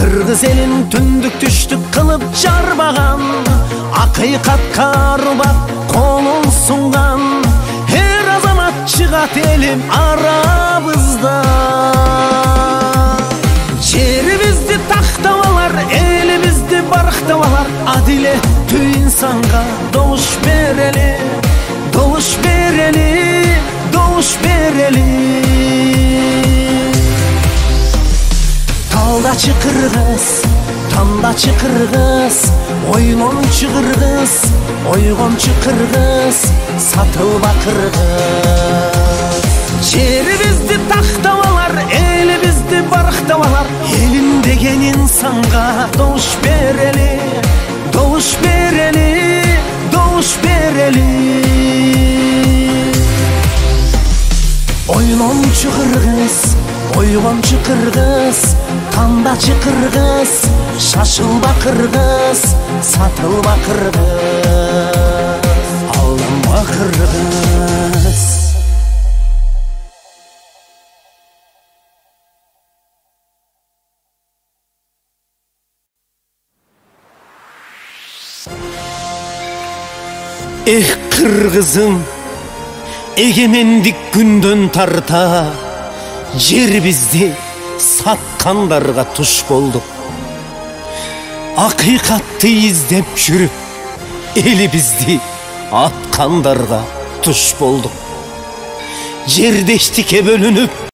Кыргыз элин түндүк түштүк кылып жарбаган, акыйкатка арбап колун сунган. Эр азамат чыгат элим арабызда. Жерибизди тактап алар, элибизди барктап алар. Адилеттүү инсанга добуш берели, добуш берели, добуш берели. Талдачы кыргыз, тандачы кыргыз, ойлончу кыргыз, ойгончу кыргыз, сатылба кыргыз. Жерибизди тактап алар, элибизди барктап алар. Элим деген инсанга добуш берели, добуш берели, добуш берели. Ойлончу кыргыз, ойгончу кыргыз, тандачы кыргыз, шашылба кыргыз, сатылба кыргыз, алданба кыргыз. Эх, кыргызым, эгемендик күндөн тарта жер бизди саткандарга туш болдук. Акыйкатты издеп жүрүп элибизди аткандарга туш болдук. Жердештикке бөлүнүп